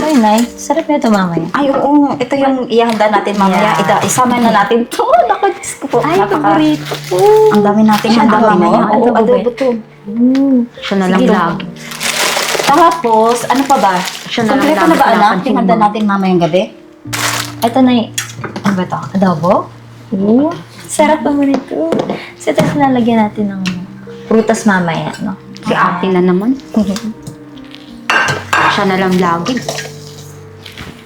Uy, Nay, sarap na ito mamaya. Ay, oo. Ito yung ihanda natin mamaya. Yeah. Isama na natin to. Naku, Diyos ko po. Ay, paborito ko. Ang dami natin Siya handa adobo mamaya. mo? Oo, Adobo adobo ba? to. Siya na lang Sige, lagi. Tapos, ano pa ba? Siya na lang Kompleto na lagi ba, anak? pinapansin Yung handa mo. natin mamayang gabi? Ito na ano ba ito? Adobo? Oo. Sarap pa mo nito. So, ito lalagyan natin ng prutas mamaya, no? Si ate na naman. Siya na lang lagi.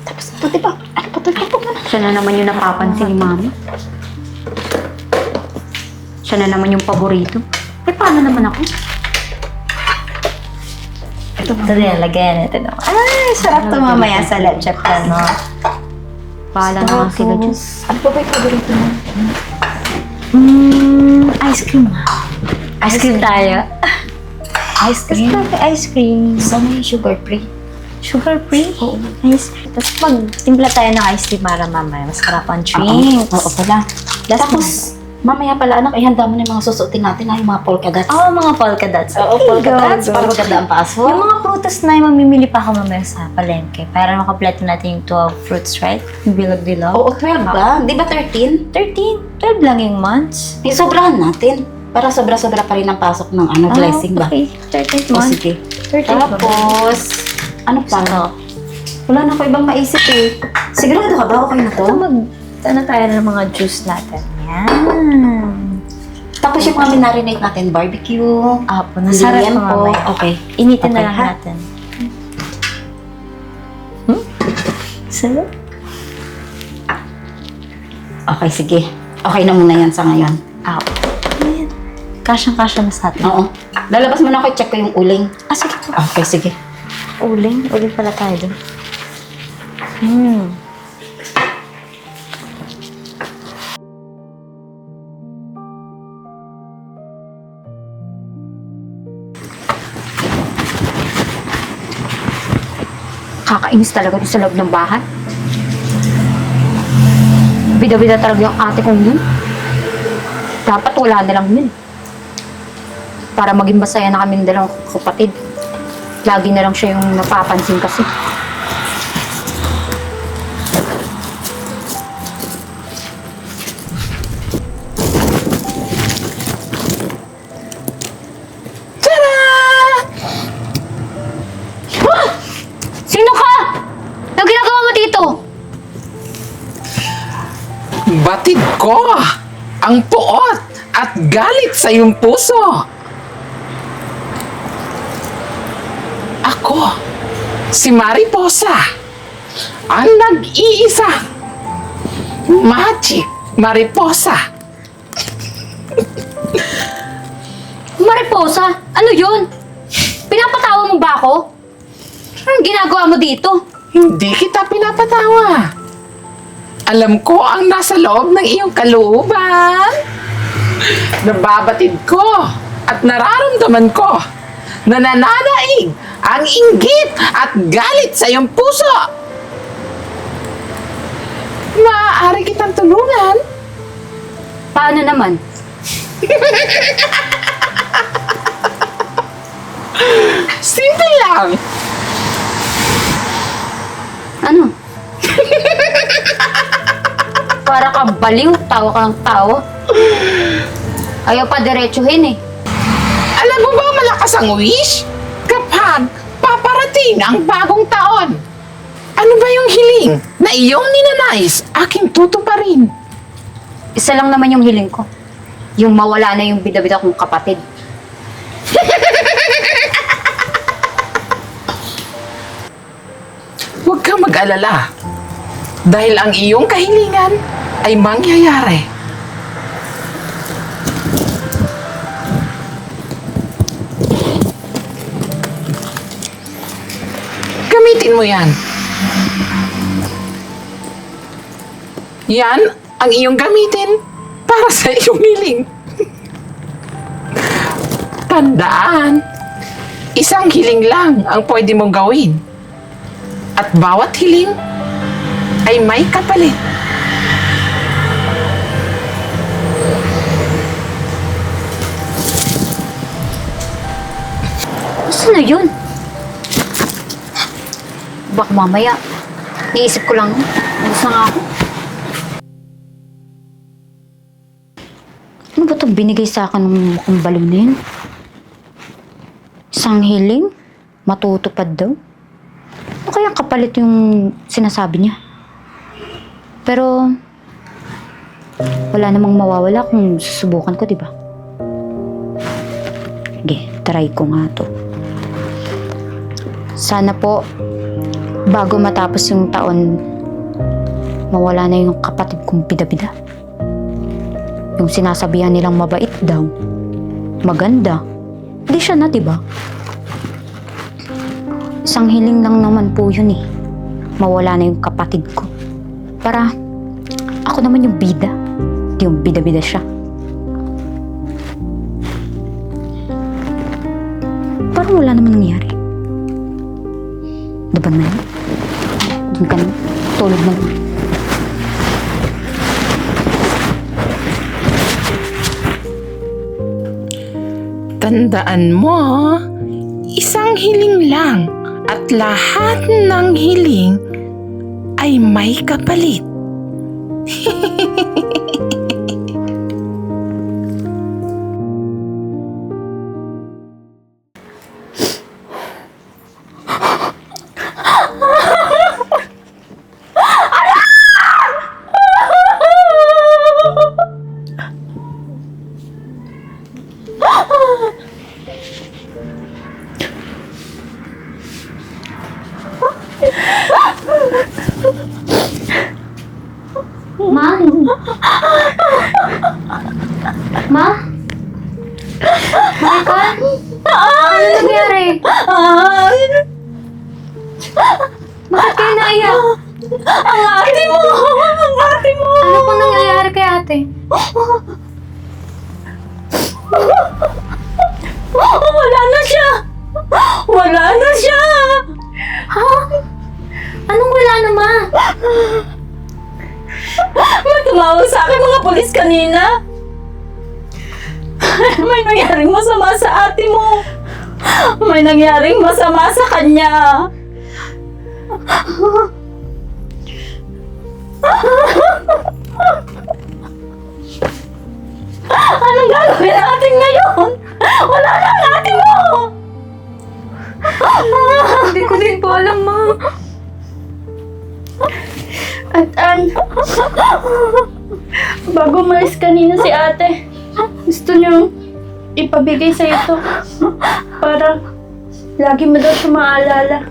Tapos, ito, diba? Ano, patol-patol mo na. Siya na naman yung napapansin ni mama. Siya na naman yung paborito. Eh, paano naman ako? Ito din, lagayan natin. No? Ay, sarap to mamaya sa leche plan, no? Bahala na lang sila dyan. Ano pa ba yung paborito mo? Ice cream. Ice cream tayo. Ice Gusto cream. ko ice cream. Sana yung sugar free. Sugar free? Oo. Ice cream. Tapos magtimpla tayo ng ice cream para mamaya. Mas sarap ang drinks. Oo pala. Tapos, mamaya pala, anak, ihanda mo na yung mga susuotin natin, yung mga polka dots. Oo, mga polka dots. Oo, polka dots. Go, Para go. maganda ang paso. Yung mga prutas na yung mamimili pa ako mamaya sa palengke. Para makampleto natin yung 12 fruits, right? Yung bilog-bilog. Oo, 12 ba? Di ba 13? 13. 12 lang yung months. Yung sobrahan natin. Para sobra-sobra pa rin ang pasok ng blessing ba? Okay. 13th O month. sige. 13th month. Tapos, ano pa? Wala na ako ibang maisip eh. Sigurado ka ba? Okay na to? Ito ano tayo ng mga juice natin. Yan. Tapos yung mga minarinate natin, barbecue. Apo, nasarap pa liempo. mamaya. Okay. Initin na Okay, lang ha? natin. Sarap. Okay, sige. Okay na muna yan sa ngayon. Apo. Ayan. Kasyang-kasya na sa atin. Oo. Lalabas mo na ako, check ko yung uling. Sige po. Okay, sige. Uling. Uling pala tayo dun. Kakainis talaga dito sa loob ng bahay. Bida-bida talaga yung ate kong yun. Dapat wala na lang yun. Para maging masaya na kaming dalawang kapatid. Lagi na lang siya yung napapansin kasi. Sino ka? Ano ginagawa mo dito? Batid ko ang puot at galit sa iyong puso. Ako, si Mariposa, ang nag-iisa. Magic Mariposa. Mariposa? Ano yun? Pinapatawa mo ba ako? Anong ginagawa mo dito? Hindi kita pinapatawa. Alam ko ang nasa loob ng iyong kalooban. Nababatid ko at nararamdaman ko na nananaig ang inggit at galit sa iyong puso. Maaari kitang tulungan. Paano naman? Simple lang. Ano? Para kang baliw, tawa kang tawa. Ayaw pa diretsuhin eh. Alam mo ba malakas ang wish? Kapag paparating ang bagong taon. Ano ba yung hiling na iyong ninanais aking tutuparin? Isa lang naman yung hiling ko. Yung mawala na yung bida-bida kong kapatid. Huwag kang mag-alala. Dahil ang iyong kahilingan ay mangyayari. Gamitin mo yan. Yan ang iyong gamitin para sa iyong hiling. Tandaan, isang hiling lang ang pwede mong gawin. At bawat hiling ay may kapalit. Gusto na yun. Baka mamaya, naisip ko lang, ubus na nga ako. Ano ba itong binigay sa akin ng mukhang balon na yun? Isang hiling? Matutupad daw? Ano kaya kapalit yung sinasabi niya? Pero, wala namang mawawala kung susubukan ko, di ba? Sige, try ko nga to. Sana po, bago matapos yung taon, mawala na yung kapatid kong bida-bida. Yung sinasabihan nilang mabait daw, maganda, hindi siya na, diba? Isang hiling lang naman po yun eh. Mawala na yung kapatid ko. Para ako naman yung bida, hindi yung bida-bida siya. Parang wala naman nangyari. Diba naman? Doon ka na, tulog na lang. Tandaan mo, isang hiling lang at lahat ng hiling ay may kapalit. Ma? Ma? Marika? Ano nangyari? Bakit kayo naiyak? Ang ate mo! Ang ate mo! Ano pong nangyayari kay ate? Wala na siya! Wala na siya! Ha? Anong wala na, Ma? May tumawag sa akin mga pulis kanina. May nangyaring masama sa ate mo. May nangyaring masama sa kanya. Anong gagawin natin ngayon? Wala na ang ate mo! Hindi ko din po alam, Ma. Bago umalis kanina si ate, gusto niyang ipabigay sa ito para lagi mo daw siya maalala.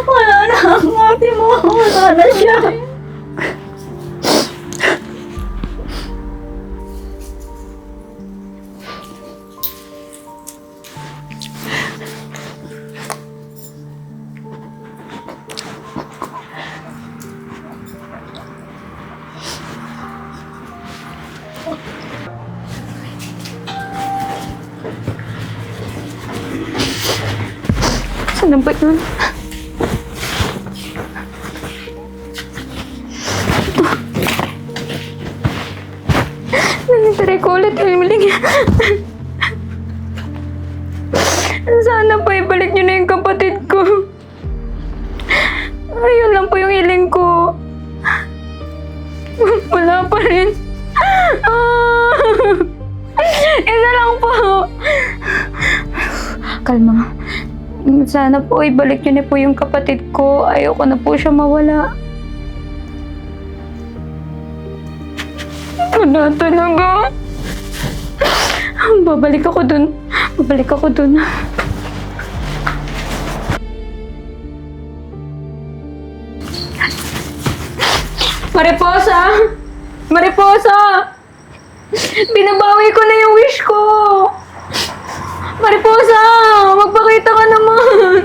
Wala na ang ate mo. Wala na siya. Saan ba yun? Nanitry ko ulit yung hiling. Sana po ibalik niyo na yung kapatid ko. Ayun lang po yung hiling ko. Wala pa rin. Isa lang po. Kalma. Sana po ibalik niyo na po yung kapatid ko. Ayoko na po siya mawala. Wala talaga. Babalik ako dun. Babalik ako dun. Mariposa! Mariposa! Binabawi ko na yung wish ko! Mariposa! Magpakita ka naman!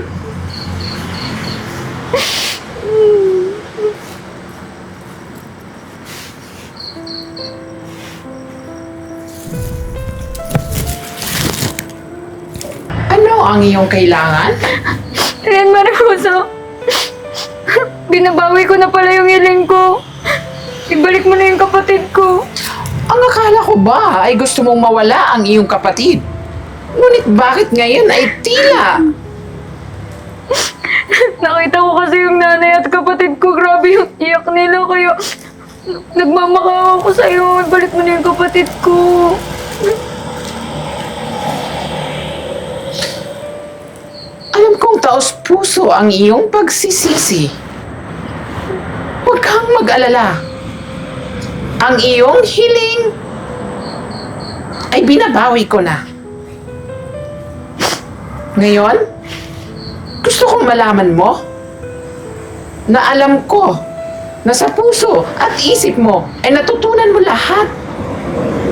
Ano ang iyong kailangan? Ayan, Mariposa. Binabawi ko na pala yung hiling ko. Ibalik mo na yung kapatid ko. Ang akala ko ba ay gusto mong mawala ang iyong kapatid? Ngunit bakit ngayon ay tila? Nakita ko kasi yung nanay at kapatid ko. Grabe yung iyak nila. Kaya nagmamakawa ko sa'yo. Ibalik mo na yung kapatid ko. Alam kong taos puso ang iyong pagsisisi. Huwag kang mag-alala. Ang iyong hiling ay binabawi ko na. Ngayon, gusto kong malaman mo na alam ko na sa puso at isip mo ay natutunan mo lahat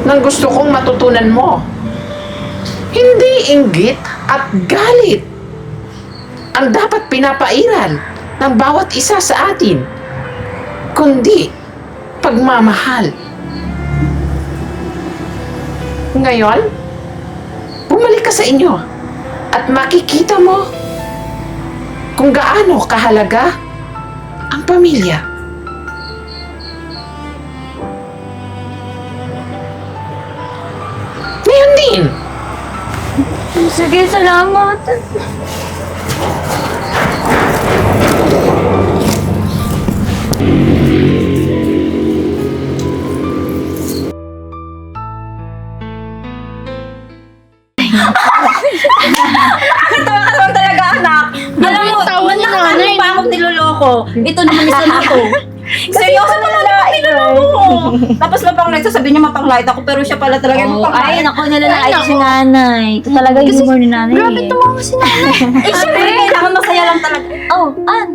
ng gusto kong matutunan mo. Hindi inggit at galit ang dapat pinapairal ng bawat isa sa atin, kundi pagmamahal. Ngayon, bumalik ka sa inyo at makikita mo kung gaano kahalaga ang pamilya. Ngayon din, Sige, salamat. Tawa ka naman talaga, anak. Alam mo, nanay pa akong niloloko. Ito naman isa na to. Seryoso pala naman niloloko mo. Tapos mapanglait, sasabihin niya mapanglait ako, pero siya pala talaga yung Oh, mapanglait. ay, naku, nilalait si nanay. Ito talaga yung humor ni nanay. Grabe tumawa si nanay. Eh, syempre, kailangan masaya lang talaga. Oh, Ann,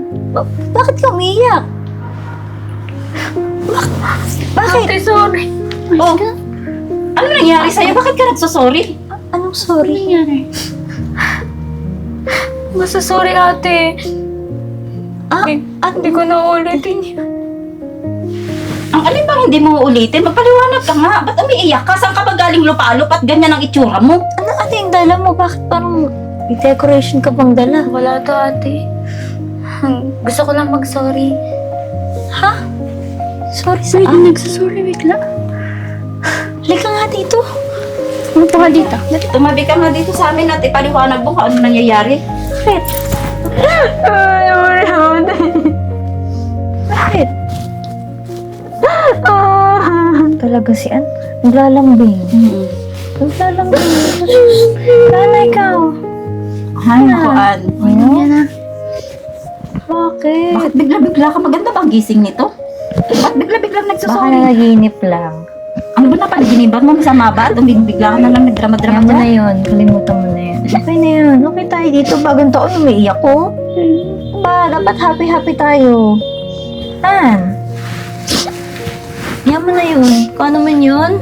bakit ka umiiyak? Bakit? Ate, sorry. Oh, ano nangyari sa'yo? Bakit ka nagsasorry? Anong sorry? Basta sorry, ate. Ah, Hindi ko na ulitin yun. Ang alin bang hindi mo uulitin? Magpaliwanag ka nga. Ba't umiiyak ka? Saan ka ba galing lupalop at ganyan ang itsura mo? ano ate yung dala mo? Bakit parang may decoration ka pang dala? Wala to, ate. Gusto ko lang mag-sorry. Ha? Sorry sa Wait, nagsasorry bigla. Halika nga dito. Ano ka dito? Tumabi ka nga dito sa amin at ipaliwanag mo kung ano nangyayari. Bakit? Ay, wala. Bakit? Talaga si Ann. Naglalambing. Naglalambing. Nanay ka. Ay, nakuan. Ano? Bakit? Bakit bigla-bigla ka? Maganda ba ang gising nito? Ba't bigla-bigla Baka nagsasorry? nanaginip lang. Ano ba napalaginiban mo? Masama ba? Bigla ka na lang nagdrama-drama Kaya mo na dyan? yun. Kalimutan mo na yun. Okay na yun. Okay tayo dito. Bagong taon, umiiyak ko. Ba, dapat happy-happy tayo. Tan. Yan mo na yun. Kung ano man yun,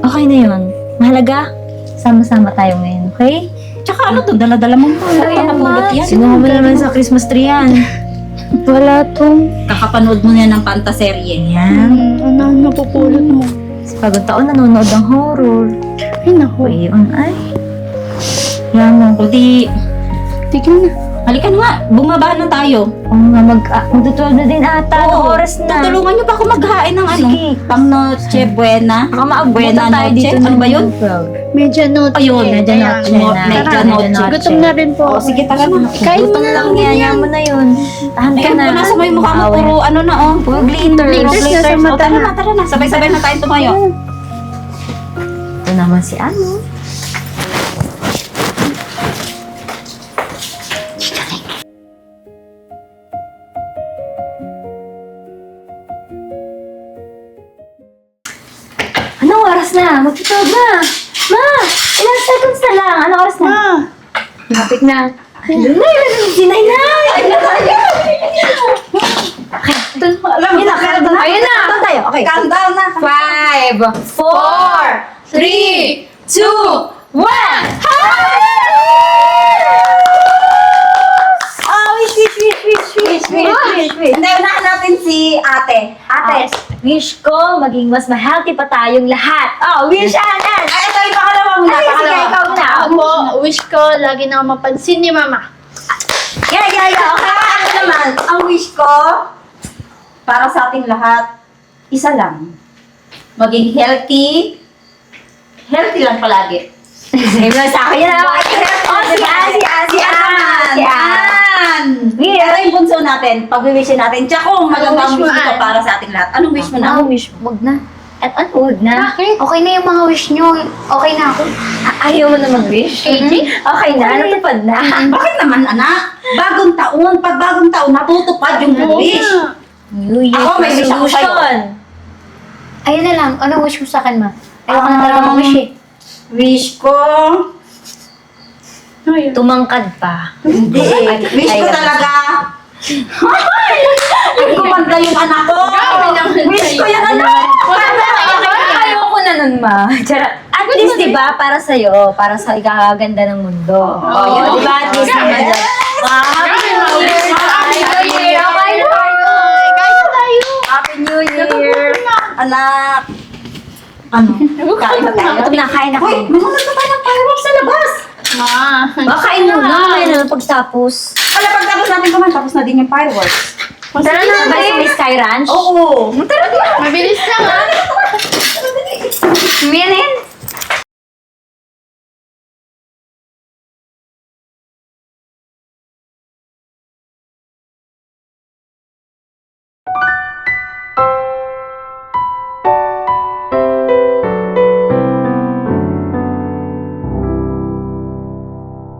okay na yun. Mahalaga, sama-sama tayo ngayon, okay? Tsaka ano to? Dala-dala mo pa. Nakapulot yan. Sinuha mo naman sa Christmas tree yan. Wala to. Kakapanood mo na yan ng pantaserye. Yan. Ano napupulot mo? Sa bagong taon, nanonood ng horror. Ay, naku. O yun, ay. Yan mo. O di, Tignan na. halika na nga. Bumaba na tayo. O nga, magtutulog na din ata. Anong oras na? Tutulungan niyo pa ako maghain ng ano? Sige. Pang Noche Buena. Baka maabutan Buena tayo Noche. dito. Ano ba yun? Medyo note. Ayun, Medyo noche na. Medyo noche. Gutom na rin po. O, sige, tagal na. Kain Gutom na lang lang yan. yan. Yan mo na yun. Tahan ka Ayun, na. nasa mo yung mukha mo, Away. puro ano na, oh. Puro glitter. Glitters na sa mata Tara na. na, tara na. Sabay-sabay na tayo tumayo. Ito naman si ano. Anong oras na? Magtutulog na. Ma! Ilang seconds na lang. Anong oras na? Lapit na. Ayun na, ilan na si Nainay. Ayun na tayo. Alam mo, Ayun na. Doon tayo. Okay. Countdown na. 5, 4, 3, 2, 1. Oh, wish. Hindi, unahan natin si ate. Ate. Wish ko maging mas ma-healthy pa tayong lahat. Oh, wish, Ann! Ay, ito, ipakalawa muna. Ay, sige, Pakalawa. ikaw na. Ako, wish ko lagi na ako mapansin ni Mama. Okay, ako naman. Ang wish ko, para sa ating lahat, isa lang. Maging healthy. Healthy lang palagi. Same lang sa akin. Yan ang si Ann. Ito yung bunso natin. Pag-wishin natin. Tsaka kung maganda ang wish ko para sa ating lahat. Anong wish mo na? wish mo? Wag na. At ano, huwag na. Okay na yung mga wish nyo. Okay na ako. Ayaw mo na mag-wish? Okay na, natupad na. Bakit naman, anak? Bagong taon. Pag bagong taon, natutupad yung wish. New Year's Ako, may wish ako sa'yo. Ayun na lang. Anong wish mo sa akin, ma? Ayoko na talaga mag-wish eh. Wish ko... Tumangkad pa. Hindi eh. Wish ko talaga... Ay, kumanda yung anak ko. Wish ko yung anak. Ayoko na nun, ma. Charot. At least, di ba, para sa'yo, para sa ikakaganda ng mundo. Oh, yun, di ba? At least naman dyan. Happy New Year! Happy New Year! Happy New Year! Anak. Ano? Kain na tayo? Ito na, kain na Hoy, kain. mamamag na tayo ng fireworks sa labas. Kain muna. Kain na pagtapos. Wala, pagtapos natin kumain, tapos na din yung fireworks. Tara na ba sa Miss Sky Ranch? Oo. Tara na. Mabilis lang, ha?